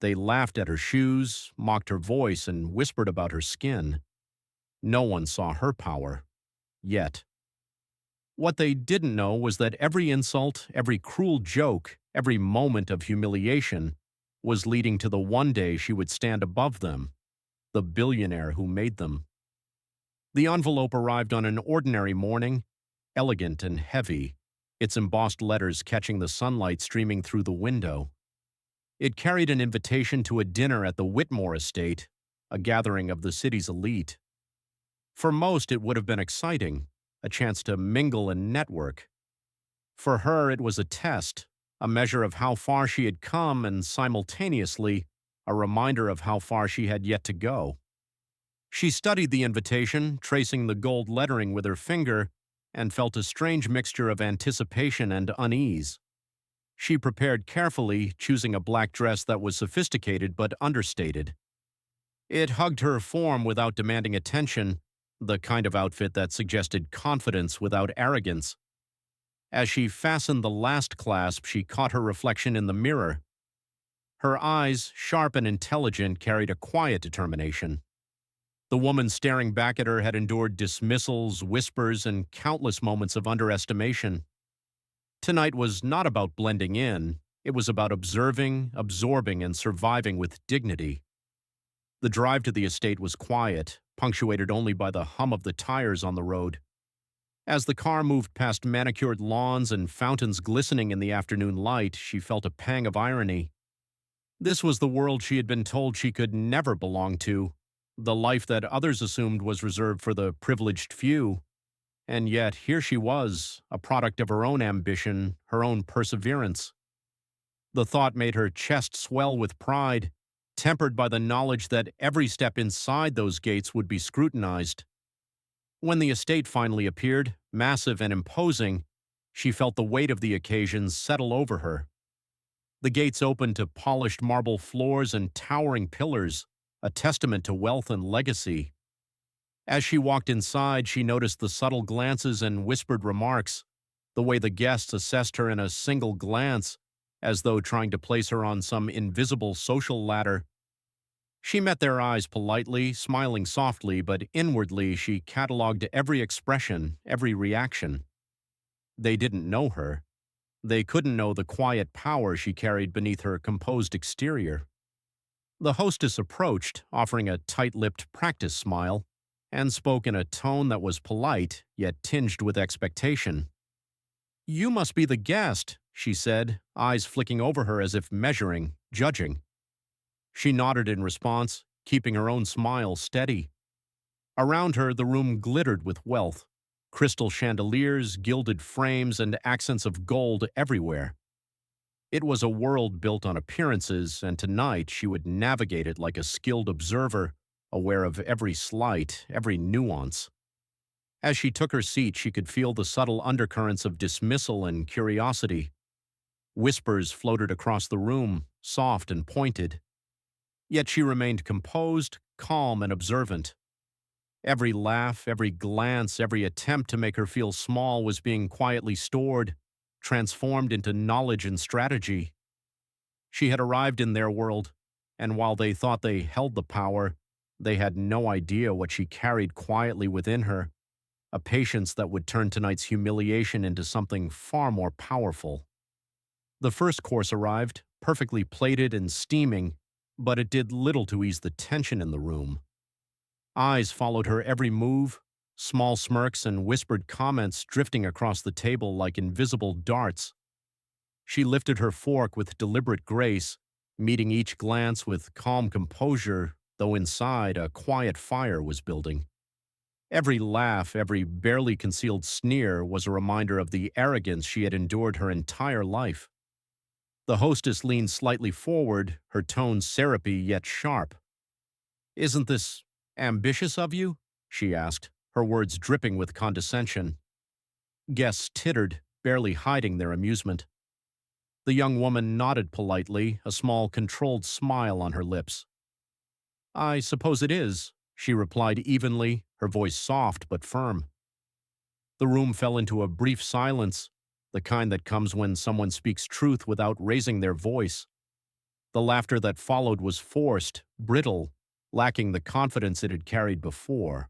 They laughed at her shoes, mocked her voice, and whispered about her skin. No one saw her power. Yet. What they didn't know was that every insult, every cruel joke, every moment of humiliation was leading to the one day she would stand above them, the billionaire who made them. The envelope arrived on an ordinary morning, elegant and heavy, its embossed letters catching the sunlight streaming through the window. It carried an invitation to a dinner at the Whitmore estate, a gathering of the city's elite. For most, it would have been exciting, a chance to mingle and network. For her, it was a test, a measure of how far she had come and simultaneously a reminder of how far she had yet to go. She studied the invitation, tracing the gold lettering with her finger, and felt a strange mixture of anticipation and unease. She prepared carefully, choosing a black dress that was sophisticated but understated. It hugged her form without demanding attention, the kind of outfit that suggested confidence without arrogance. As she fastened the last clasp, she caught her reflection in the mirror. Her eyes, sharp and intelligent, carried a quiet determination. The woman staring back at her had endured dismissals, whispers, and countless moments of underestimation. Tonight was not about blending in, it was about observing, absorbing, and surviving with dignity. The drive to the estate was quiet, punctuated only by the hum of the tires on the road. As the car moved past manicured lawns and fountains glistening in the afternoon light, she felt a pang of irony. This was the world she had been told she could never belong to, the life that others assumed was reserved for the privileged few. And yet here she was, a product of her own ambition, her own perseverance. The thought made her chest swell with pride, tempered by the knowledge that every step inside those gates would be scrutinized. When the estate finally appeared, massive and imposing, she felt the weight of the occasion settle over her. The gates opened to polished marble floors and towering pillars, a testament to wealth and legacy. As she walked inside, she noticed the subtle glances and whispered remarks, the way the guests assessed her in a single glance, as though trying to place her on some invisible social ladder. She met their eyes politely, smiling softly, but inwardly she catalogued every expression, every reaction. They didn't know her. They couldn't know the quiet power she carried beneath her composed exterior. The hostess approached, offering a tight-lipped practice smile, and spoke in a tone that was polite, yet tinged with expectation. "You must be the guest," she said, eyes flicking over her as if measuring, judging. She nodded in response, keeping her own smile steady. Around her, the room glittered with wealth, crystal chandeliers, gilded frames, and accents of gold everywhere. It was a world built on appearances, and tonight she would navigate it like a skilled observer, aware of every slight, every nuance. As she took her seat, she could feel the subtle undercurrents of dismissal and curiosity. Whispers floated across the room, soft and pointed. Yet she remained composed, calm, and observant. Every laugh, every glance, every attempt to make her feel small was being quietly stored, transformed into knowledge and strategy. She had arrived in their world, and while they thought they held the power, they had no idea what she carried quietly within her, a patience that would turn tonight's humiliation into something far more powerful. The first course arrived, perfectly plated and steaming, but it did little to ease the tension in the room. Eyes followed her every move, small smirks and whispered comments drifting across the table like invisible darts. She lifted her fork with deliberate grace, meeting each glance with calm composure, though inside a quiet fire was building. Every laugh, every barely concealed sneer was a reminder of the arrogance she had endured her entire life. The hostess leaned slightly forward, her tone syrupy yet sharp. "Isn't this ambitious of you?" she asked, her words dripping with condescension. Guests tittered, barely hiding their amusement. The young woman nodded politely, a small controlled smile on her lips. "I suppose it is," she replied evenly, her voice soft but firm. The room fell into a brief silence, the kind that comes when someone speaks truth without raising their voice. The laughter that followed was forced, brittle, lacking the confidence it had carried before.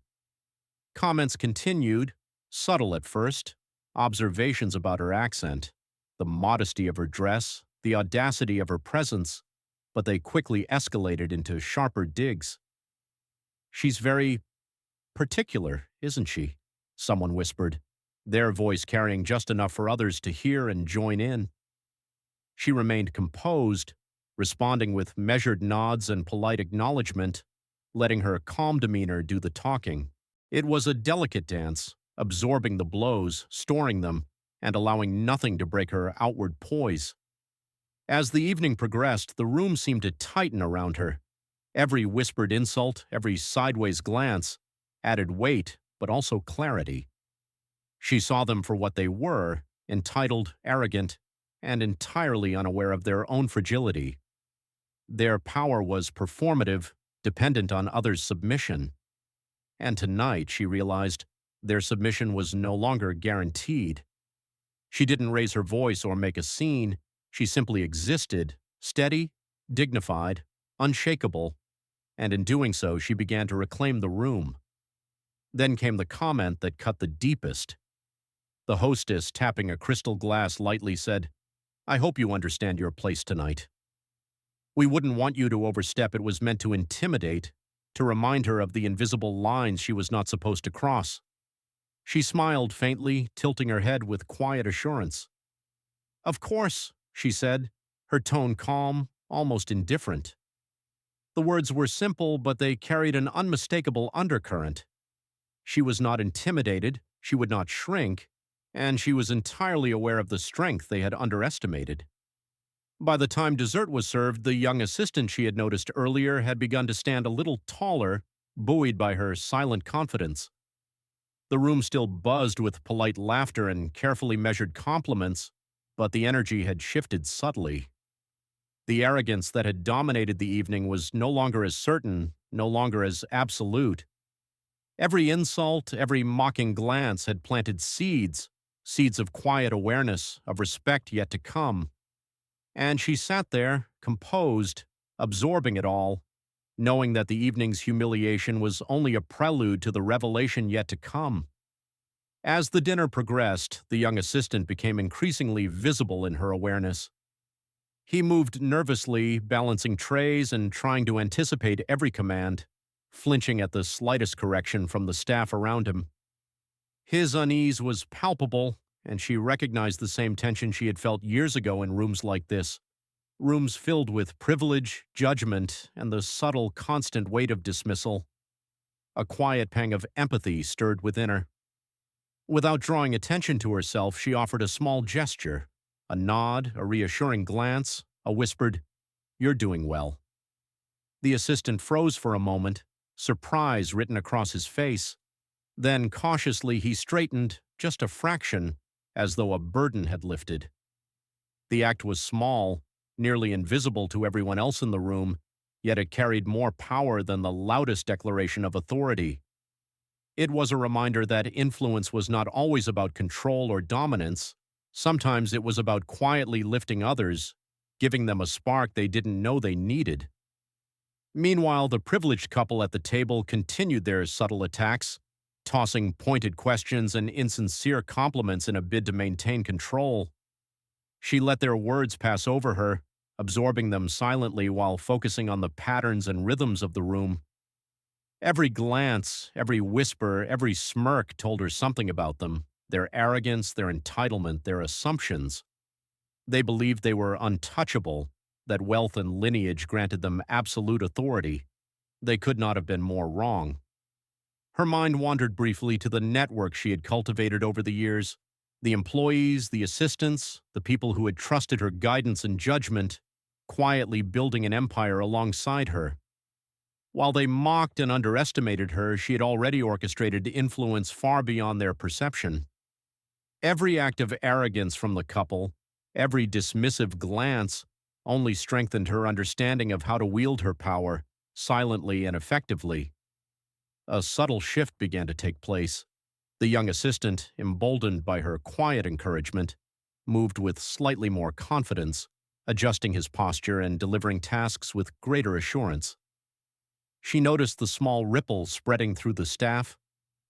Comments continued, subtle at first, observations about her accent, the modesty of her dress, the audacity of her presence, but they quickly escalated into sharper digs. "She's very particular, isn't she?" someone whispered, their voice carrying just enough for others to hear and join in. She remained composed, responding with measured nods and polite acknowledgement, letting her calm demeanor do the talking. It was a delicate dance, absorbing the blows, storing them, and allowing nothing to break her outward poise. As the evening progressed, the room seemed to tighten around her. Every whispered insult, every sideways glance, added weight, but also clarity. She saw them for what they were, entitled, arrogant, and entirely unaware of their own fragility. Their power was performative, dependent on others' submission. And tonight, she realized, their submission was no longer guaranteed. She didn't raise her voice or make a scene. She simply existed, steady, dignified, unshakable, and in doing so, she began to reclaim the room. Then came the comment that cut the deepest. The hostess, tapping a crystal glass lightly, said, "I hope you understand your place tonight. We wouldn't want you to overstep. It was meant to intimidate, to remind her of the invisible lines she was not supposed to cross." She smiled faintly, tilting her head with quiet assurance. "Of course," she said, her tone calm, almost indifferent. The words were simple, but they carried an unmistakable undercurrent. She was not intimidated, she would not shrink, and she was entirely aware of the strength they had underestimated. By the time dessert was served, the young assistant she had noticed earlier had begun to stand a little taller, buoyed by her silent confidence. The room still buzzed with polite laughter and carefully measured compliments, but the energy had shifted subtly. The arrogance that had dominated the evening was no longer as certain, no longer as absolute. Every insult, every mocking glance had planted seeds, seeds of quiet awareness, of respect yet to come. And she sat there, composed, absorbing it all, knowing that the evening's humiliation was only a prelude to the revelation yet to come. As the dinner progressed, the young assistant became increasingly visible in her awareness. He moved nervously, balancing trays and trying to anticipate every command, flinching at the slightest correction from the staff around him. His unease was palpable, and she recognized the same tension she had felt years ago in rooms like this, rooms filled with privilege, judgment, and the subtle, constant weight of dismissal. A quiet pang of empathy stirred within her. Without drawing attention to herself, she offered a small gesture, a nod, a reassuring glance, a whispered, "You're doing well." The assistant froze for a moment, surprise written across his face. Then, cautiously, he straightened, just a fraction, as though a burden had lifted. The act was small, nearly invisible to everyone else in the room, yet it carried more power than the loudest declaration of authority. It was a reminder that influence was not always about control or dominance. Sometimes it was about quietly lifting others, giving them a spark they didn't know they needed. Meanwhile, the privileged couple at the table continued their subtle attacks, tossing pointed questions and insincere compliments in a bid to maintain control. She let their words pass over her, absorbing them silently while focusing on the patterns and rhythms of the room. Every glance, every whisper, every smirk told her something about them, their arrogance, their entitlement, their assumptions. They believed they were untouchable, that wealth and lineage granted them absolute authority. They could not have been more wrong. Her mind wandered briefly to the network she had cultivated over the years, the employees, the assistants, the people who had trusted her guidance and judgment, quietly building an empire alongside her. While they mocked and underestimated her, she had already orchestrated influence far beyond their perception. Every act of arrogance from the couple, every dismissive glance, only strengthened her understanding of how to wield her power, silently and effectively. A subtle shift began to take place. The young assistant, emboldened by her quiet encouragement, moved with slightly more confidence, adjusting his posture and delivering tasks with greater assurance. She noticed the small ripples spreading through the staff,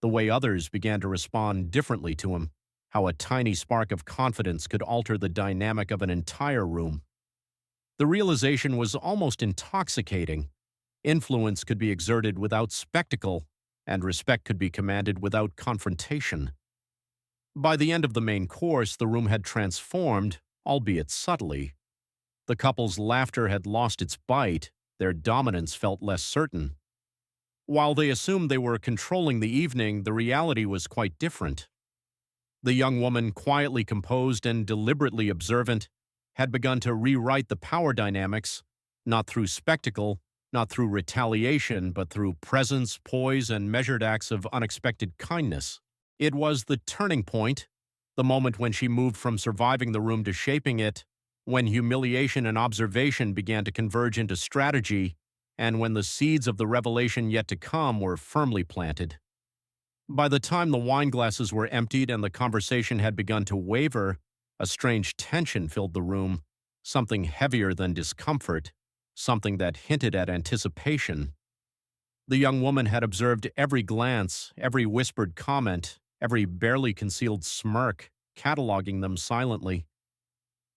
the way others began to respond differently to him, how a tiny spark of confidence could alter the dynamic of an entire room. The realization was almost intoxicating. Influence could be exerted without spectacle, and respect could be commanded without confrontation. By the end of the main course, the room had transformed, albeit subtly. The couple's laughter had lost its bite, their dominance felt less certain. While they assumed they were controlling the evening, the reality was quite different. The young woman, quietly composed and deliberately observant, had begun to rewrite the power dynamics, not through spectacle, not through retaliation, but through presence, poise, and measured acts of unexpected kindness. It was the turning point, the moment when she moved from surviving the room to shaping it, when humiliation and observation began to converge into strategy, and when the seeds of the revelation yet to come were firmly planted. By the time the wine glasses were emptied and the conversation had begun to waver, a strange tension filled the room, something heavier than discomfort, something that hinted at anticipation. The young woman had observed every glance, every whispered comment, every barely concealed smirk, cataloging them silently.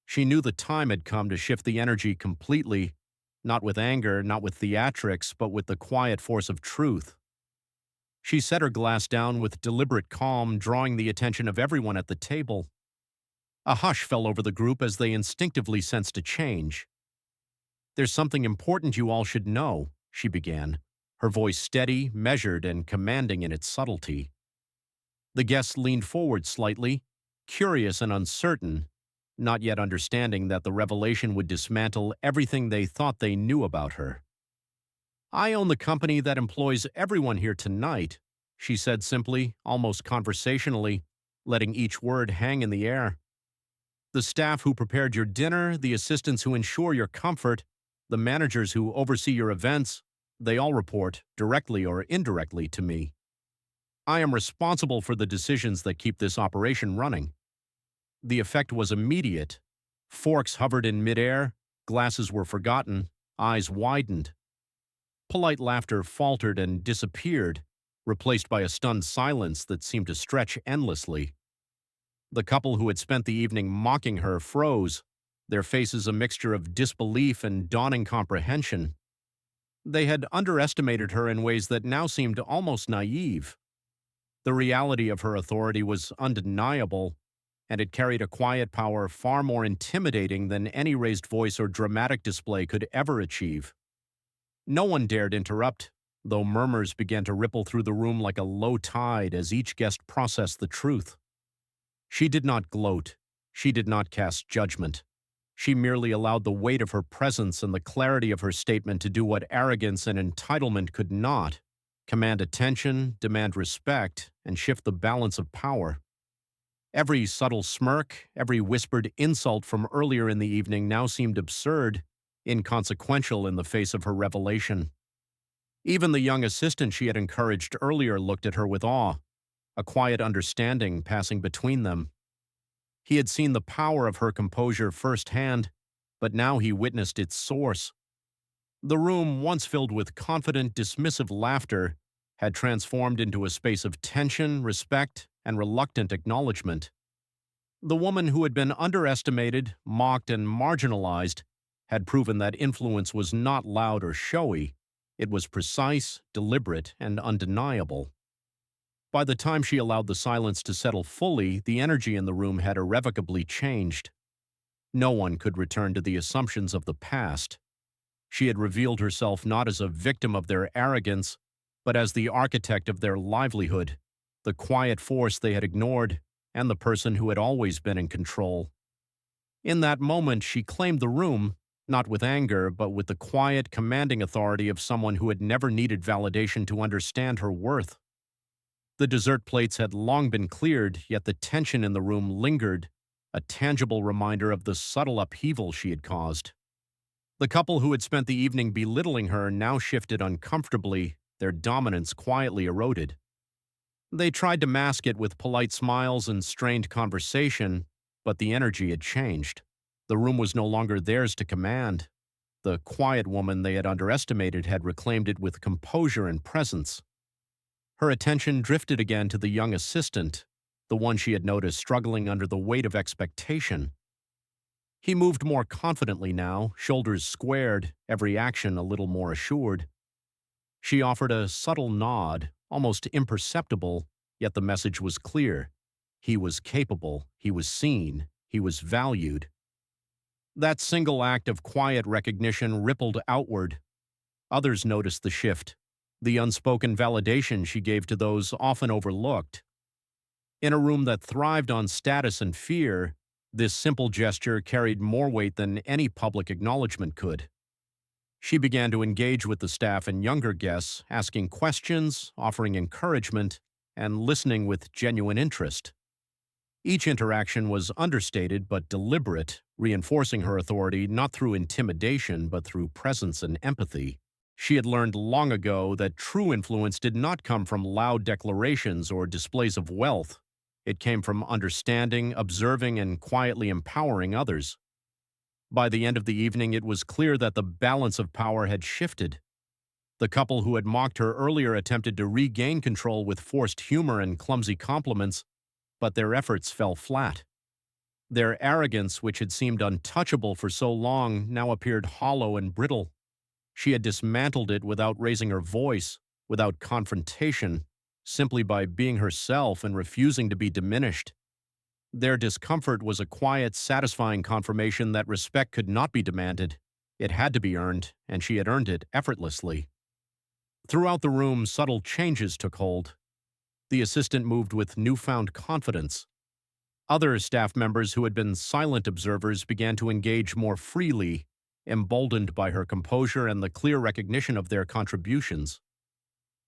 She knew the time had come to shift the energy completely, not with anger, not with theatrics, but with the quiet force of truth. She set her glass down with deliberate calm, drawing the attention of everyone at the table. A hush fell over the group as they instinctively sensed a change. "There's something important you all should know," she began, her voice steady, measured, and commanding in its subtlety. The guests leaned forward slightly, curious and uncertain, not yet understanding that the revelation would dismantle everything they thought they knew about her. "I own the company that employs everyone here tonight," she said simply, almost conversationally, letting each word hang in the air. "The staff who prepared your dinner, the assistants who ensure your comfort, the managers who oversee your events, they all report, directly or indirectly, to me. I am responsible for the decisions that keep this operation running." The effect was immediate. Forks hovered in midair, glasses were forgotten, eyes widened. Polite laughter faltered and disappeared, replaced by a stunned silence that seemed to stretch endlessly. The couple who had spent the evening mocking her froze, their faces a mixture of disbelief and dawning comprehension. They had underestimated her in ways that now seemed almost naive. The reality of her authority was undeniable, and it carried a quiet power far more intimidating than any raised voice or dramatic display could ever achieve. No one dared interrupt, though murmurs began to ripple through the room like a low tide as each guest processed the truth. She did not gloat. She did not cast judgment. She merely allowed the weight of her presence and the clarity of her statement to do what arrogance and entitlement could not: command attention, demand respect, and shift the balance of power. Every subtle smirk, every whispered insult from earlier in the evening now seemed absurd, inconsequential in the face of her revelation. Even the young assistant she had encouraged earlier looked at her with awe, a quiet understanding passing between them. He had seen the power of her composure firsthand, but now he witnessed its source. The room, once filled with confident, dismissive laughter, had transformed into a space of tension, respect, and reluctant acknowledgement. The woman who had been underestimated, mocked, and marginalized had proven that influence was not loud or showy. It was precise, deliberate, and undeniable. By the time she allowed the silence to settle fully, the energy in the room had irrevocably changed. No one could return to the assumptions of the past. She had revealed herself not as a victim of their arrogance, but as the architect of their livelihood, the quiet force they had ignored, and the person who had always been in control. In that moment, she claimed the room, not with anger, but with the quiet, commanding authority of someone who had never needed validation to understand her worth. The dessert plates had long been cleared, yet the tension in the room lingered, a tangible reminder of the subtle upheaval she had caused. The couple who had spent the evening belittling her now shifted uncomfortably, their dominance quietly eroded. They tried to mask it with polite smiles and strained conversation, but the energy had changed. The room was no longer theirs to command. The quiet woman they had underestimated had reclaimed it with composure and presence. Her attention drifted again to the young assistant, the one she had noticed struggling under the weight of expectation. He moved more confidently now, shoulders squared, every action a little more assured. She offered a subtle nod, almost imperceptible, yet the message was clear. He was capable, he was seen, he was valued. That single act of quiet recognition rippled outward. Others noticed the shift, the unspoken validation she gave to those often overlooked. In a room that thrived on status and fear, this simple gesture carried more weight than any public acknowledgement could. She began to engage with the staff and younger guests, asking questions, offering encouragement, and listening with genuine interest. Each interaction was understated but deliberate, reinforcing her authority not through intimidation but through presence and empathy. She had learned long ago that true influence did not come from loud declarations or displays of wealth. It came from understanding, observing, and quietly empowering others. By the end of the evening, it was clear that the balance of power had shifted. The couple who had mocked her earlier attempted to regain control with forced humor and clumsy compliments, but their efforts fell flat. Their arrogance, which had seemed untouchable for so long, now appeared hollow and brittle. She had dismantled it without raising her voice, without confrontation, simply by being herself and refusing to be diminished. Their discomfort was a quiet, satisfying confirmation that respect could not be demanded. It had to be earned, and she had earned it effortlessly. Throughout the room, subtle changes took hold. The assistant moved with newfound confidence. Other staff members who had been silent observers began to engage more freely, emboldened by her composure and the clear recognition of their contributions.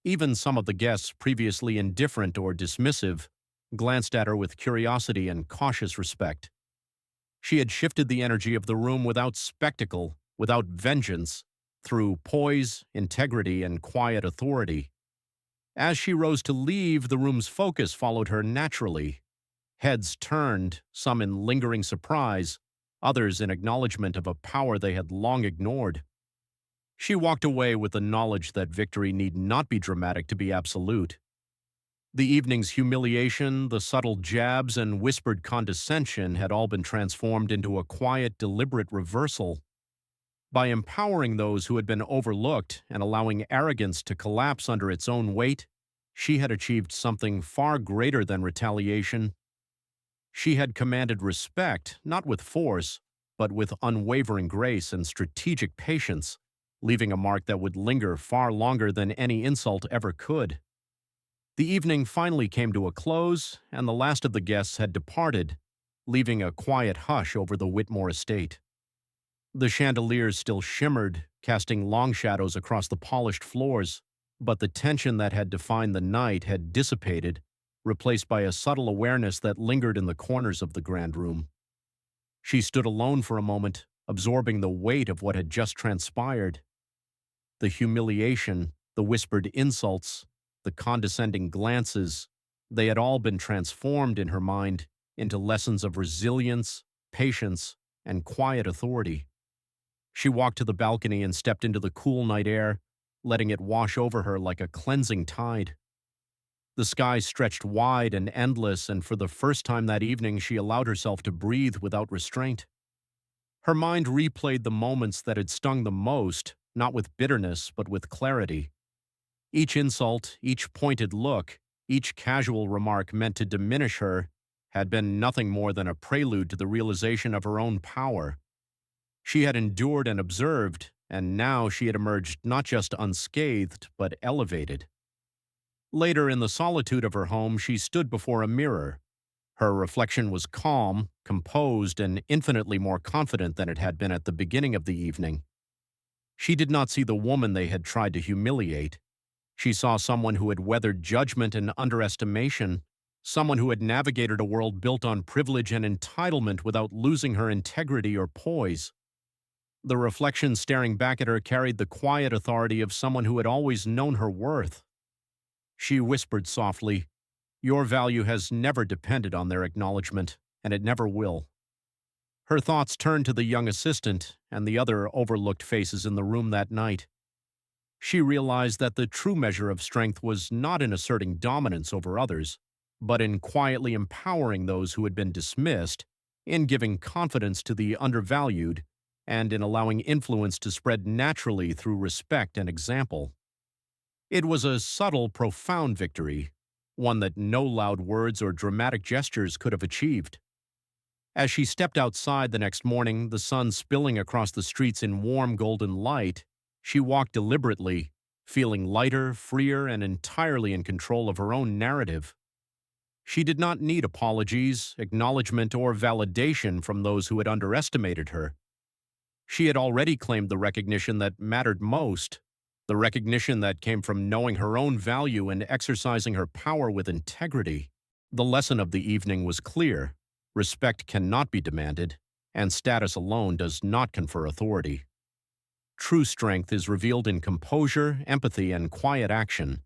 Even some of the guests, previously indifferent or dismissive, glanced at her with curiosity and cautious respect. She had shifted the energy of the room without spectacle, without vengeance, through poise, integrity, and quiet authority. As she rose to leave, the room's focus followed her naturally. Heads turned, some in lingering surprise, others in acknowledgement of a power they had long ignored. She walked away with the knowledge that victory need not be dramatic to be absolute. The evening's humiliation, the subtle jabs, and whispered condescension had all been transformed into a quiet, deliberate reversal. By empowering those who had been overlooked and allowing arrogance to collapse under its own weight, she had achieved something far greater than retaliation. She had commanded respect, not with force, but with unwavering grace and strategic patience, leaving a mark that would linger far longer than any insult ever could. The evening finally came to a close, and the last of the guests had departed, leaving a quiet hush over the Whitmore estate. The chandeliers still shimmered, casting long shadows across the polished floors, but the tension that had defined the night had dissipated, replaced by a subtle awareness that lingered in the corners of the grand room. She stood alone for a moment, absorbing the weight of what had just transpired. The humiliation, the whispered insults, the condescending glances, they had all been transformed in her mind into lessons of resilience, patience, and quiet authority. She walked to the balcony and stepped into the cool night air, letting it wash over her like a cleansing tide. The sky stretched wide and endless, and for the first time that evening she allowed herself to breathe without restraint. Her mind replayed the moments that had stung the most, not with bitterness, but with clarity. Each insult, each pointed look, each casual remark meant to diminish her had been nothing more than a prelude to the realization of her own power. She had endured and observed, and now she had emerged not just unscathed, but elevated. Later, in the solitude of her home, she stood before a mirror. Her reflection was calm, composed, and infinitely more confident than it had been at the beginning of the evening. She did not see the woman they had tried to humiliate. She saw someone who had weathered judgment and underestimation, someone who had navigated a world built on privilege and entitlement without losing her integrity or poise. The reflection staring back at her carried the quiet authority of someone who had always known her worth. She whispered softly, "Your value has never depended on their acknowledgement, and it never will." Her thoughts turned to the young assistant and the other overlooked faces in the room that night. She realized that the true measure of strength was not in asserting dominance over others, but in quietly empowering those who had been dismissed, in giving confidence to the undervalued, and in allowing influence to spread naturally through respect and example. It was a subtle, profound victory, one that no loud words or dramatic gestures could have achieved. As she stepped outside the next morning, the sun spilling across the streets in warm golden light, she walked deliberately, feeling lighter, freer, and entirely in control of her own narrative. She did not need apologies, acknowledgement, or validation from those who had underestimated her. She had already claimed the recognition that mattered most, the recognition that came from knowing her own value and exercising her power with integrity. The lesson of the evening was clear. Respect cannot be demanded, and status alone does not confer authority. True strength is revealed in composure, empathy, and quiet action.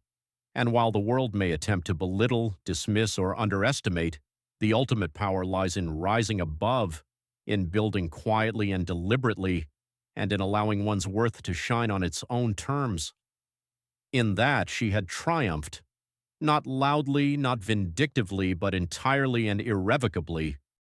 And while the world may attempt to belittle, dismiss, or underestimate, the ultimate power lies in rising above, in building quietly and deliberately, and in allowing one's worth to shine on its own terms. In that, she had triumphed, not loudly, not vindictively, but entirely and irrevocably,